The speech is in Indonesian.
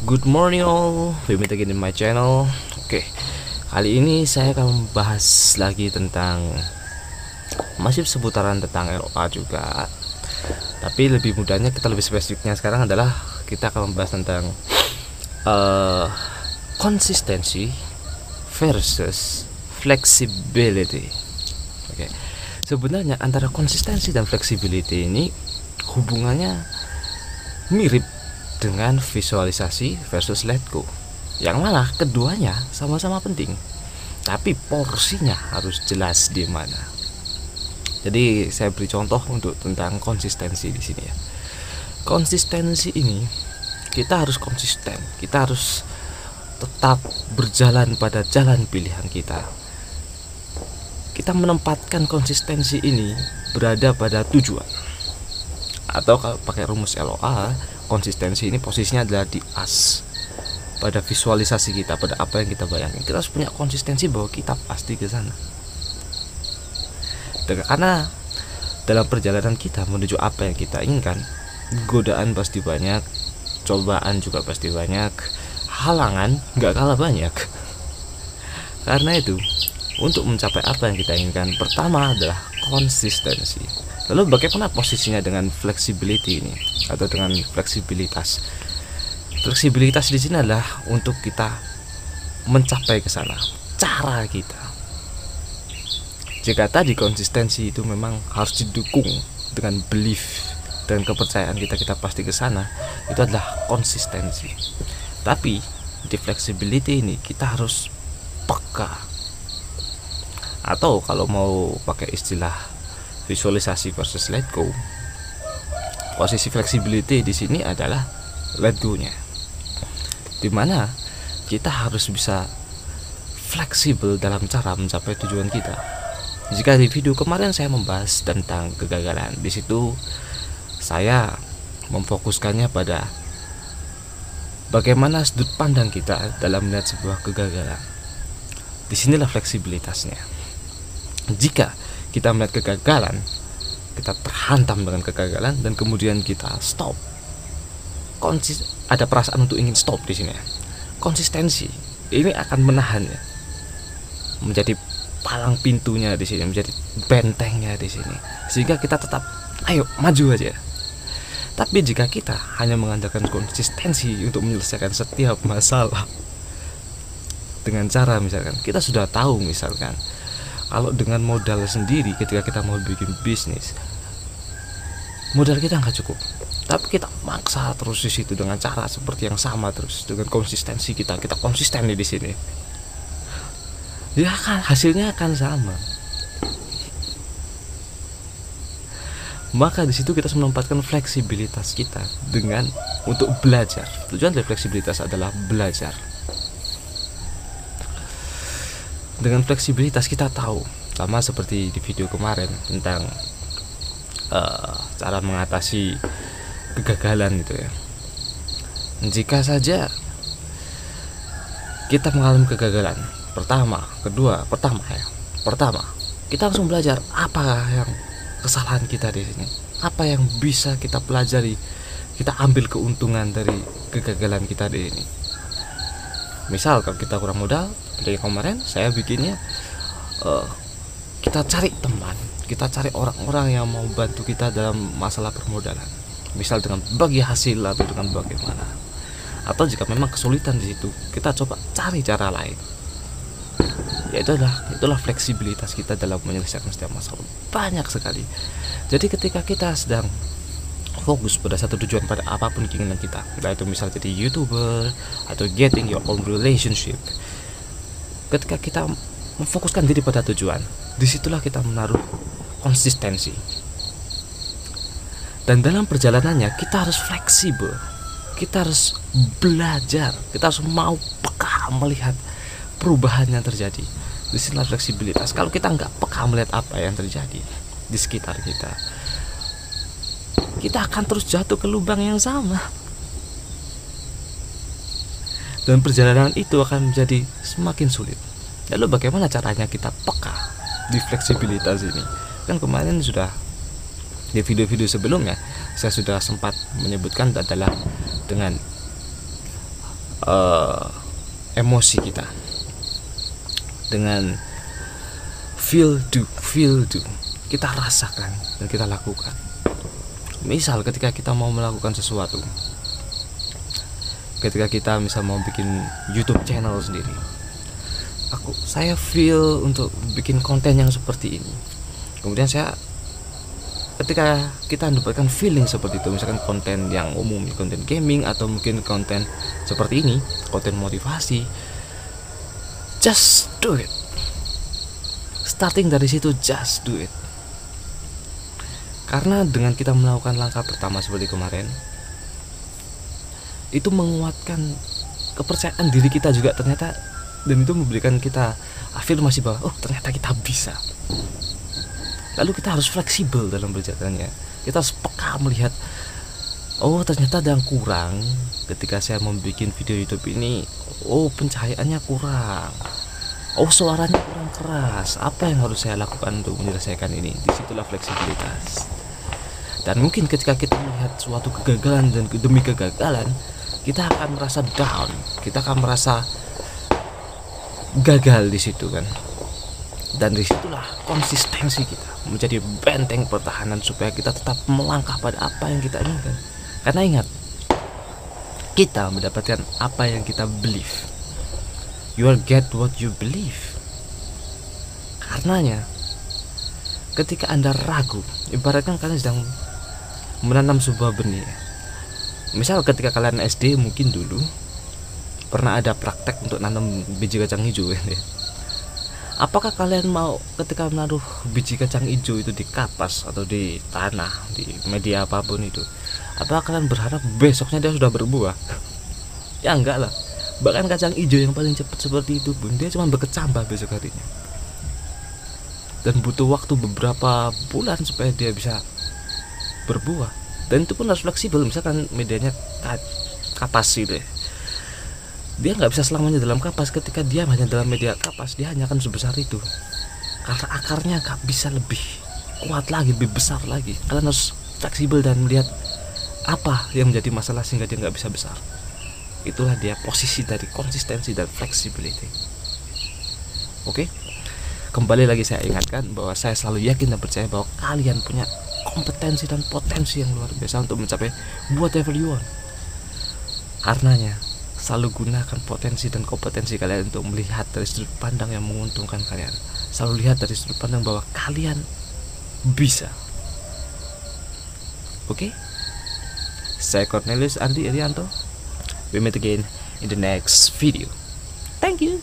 Good morning all, we meet again in my channel. Oke, kali ini saya akan membahas lagi tentang masih seputaran tentang LOA juga. Tapi lebih mudahnya, kita lebih spesifiknya sekarang adalah kita akan membahas tentang konsistensi versus flexibility. Oke, sebenarnya antara konsistensi dan flexibility ini hubungannya mirip dengan visualisasi versus let go, yang mana keduanya sama-sama penting, tapi porsinya harus jelas di mana. Jadi saya beri contoh untuk tentang konsistensi di sini ya. Konsistensi ini kita harus konsisten, kita harus tetap berjalan pada jalan pilihan kita. Kita menempatkan konsistensi ini berada pada tujuan, atau kalau pakai rumus LOA, konsistensi ini posisinya adalah di as, pada visualisasi kita, pada apa yang kita bayangkan. Kita harus punya konsistensi bahwa kita pasti ke sana. Karena dalam perjalanan kita menuju apa yang kita inginkan, godaan pasti banyak, cobaan juga pasti banyak, halangan nggak kalah banyak. Karena itu, untuk mencapai apa yang kita inginkan, pertama adalah konsistensi. Lalu bagaimana posisinya dengan flexibility ini, atau dengan fleksibilitas? Fleksibilitas di sini adalah untuk kita mencapai ke sana, cara kita. Jika tadi konsistensi itu memang harus didukung dengan belief dan kepercayaan kita pasti ke sana, itu adalah konsistensi. Tapi di flexibility ini kita harus peka, atau kalau mau pakai istilah visualisasi versus let go, posisi flexibility di sini adalah let go-nya, dimana kita harus bisa fleksibel dalam cara mencapai tujuan kita. Jika di video kemarin saya membahas tentang kegagalan, di situ saya memfokuskannya pada bagaimana sudut pandang kita dalam melihat sebuah kegagalan. Disinilah fleksibilitasnya. Jika kita melihat kegagalan, kita terhantam dengan kegagalan, dan kemudian kita stop, ada perasaan untuk ingin stop di sini. Konsistensi ini akan menahannya, menjadi palang pintunya di sini, menjadi bentengnya di sini, sehingga kita tetap ayo maju aja. Tapi jika kita hanya mengandalkan konsistensi untuk menyelesaikan setiap masalah dengan cara, misalkan kita sudah tahu, misalkan kalau dengan modal sendiri, ketika kita mau bikin bisnis, modal kita nggak cukup, tapi kita maksa terus di situ dengan cara seperti yang sama terus, dengan konsistensi kita konsisten di sini, ya kan hasilnya akan sama. Maka di situ kita harus menempatkan fleksibilitas kita dengan untuk belajar. Tujuan dari fleksibilitas adalah belajar. Dengan fleksibilitas kita tahu, sama seperti di video kemarin tentang cara mengatasi kegagalan itu ya. Jika saja kita mengalami kegagalan pertama kita langsung belajar apa yang kesalahan kita di sini, apa yang bisa kita pelajari, kita ambil keuntungan dari kegagalan kita di ini. Misal kalau kita kurang modal, dari kemarin saya bikinnya kita cari teman, kita cari orang-orang yang mau bantu kita dalam masalah permodalan, misal dengan bagi hasil atau dengan bagaimana. Atau jika memang kesulitan di situ, kita coba cari cara lain. Ya itulah fleksibilitas kita dalam menyelesaikan setiap masalah, banyak sekali. Jadi ketika kita sedang fokus pada satu tujuan, pada apapun keinginan kita, entah itu misal jadi YouTuber atau getting your own relationship, ketika kita memfokuskan diri pada tujuan, disitulah kita menaruh konsistensi. Dan dalam perjalanannya kita harus fleksibel, kita harus belajar, kita harus mau peka melihat perubahan yang terjadi. Disinilah fleksibilitas. Kalau kita nggak peka melihat apa yang terjadi di sekitar kita, kita akan terus jatuh ke lubang yang sama, dan perjalanan itu akan menjadi semakin sulit. Lalu bagaimana caranya kita peka di fleksibilitas ini? Kan kemarin sudah di video-video sebelumnya saya sudah sempat menyebutkan adalah dengan emosi kita dengan feel do kita rasakan dan kita lakukan. Misal ketika kita mau melakukan sesuatu, ketika kita misal mau bikin YouTube channel sendiri, saya feel untuk bikin konten yang seperti ini. Kemudian ketika kita mendapatkan feeling seperti itu, misalkan konten yang umum, konten gaming atau mungkin konten seperti ini, konten motivasi, just do it. Starting dari situ, just do it. Karena dengan kita melakukan langkah pertama seperti kemarin, itu menguatkan kepercayaan diri kita juga ternyata, dan itu memberikan kita afirmasi bahwa oh ternyata kita bisa. Lalu kita harus fleksibel dalam berjalannya. Kita harus peka melihat, oh ternyata ada yang kurang ketika saya membuat video YouTube ini. Oh pencahayaannya kurang, oh suaranya kurang keras. Apa yang harus saya lakukan untuk menyelesaikan ini? Disitulah fleksibilitas. Dan mungkin ketika kita melihat suatu kegagalan dan demi kegagalan, kita akan merasa down, kita akan merasa gagal di situ kan. Dan disitulah konsistensi kita menjadi benteng pertahanan supaya kita tetap melangkah pada apa yang kita inginkan. Karena ingat, kita mendapatkan apa yang kita believe. You will get what you believe. Karenanya, ketika Anda ragu, ibaratkan kalian sedang menanam sebuah benih. Misal ketika kalian SD mungkin dulu pernah ada praktek untuk nanam biji kacang hijau ya. Apakah kalian mau ketika menaruh biji kacang hijau itu di kapas atau di tanah, di media apapun itu, apakah kalian berharap besoknya dia sudah berbuah? Ya enggak lah. Bahkan kacang hijau yang paling cepat seperti itu pun dia cuma berkecambah besok harinya, dan butuh waktu beberapa bulan supaya dia bisa berbuah. Dan itu pun harus fleksibel. Misalkan medianya kapas gitu ya, dia nggak bisa selamanya dalam kapas. Ketika dia hanya dalam media kapas, dia hanya akan sebesar itu, karena akarnya nggak bisa lebih kuat lagi, lebih besar lagi. Kalian harus fleksibel dan melihat apa yang menjadi masalah sehingga dia nggak bisa besar. Itulah dia posisi dari konsistensi dan flexibility. Oke? Kembali lagi saya ingatkan bahwa saya selalu yakin dan percaya bahwa kalian punya kompetensi dan potensi yang luar biasa untuk mencapai whatever you want. Karenanya, selalu gunakan potensi dan kompetensi kalian untuk melihat dari sudut pandang yang menguntungkan kalian. Selalu lihat dari sudut pandang bahwa kalian bisa. Oke? Saya Cornelius Andi Irianto. We meet again in the next video. Thank you.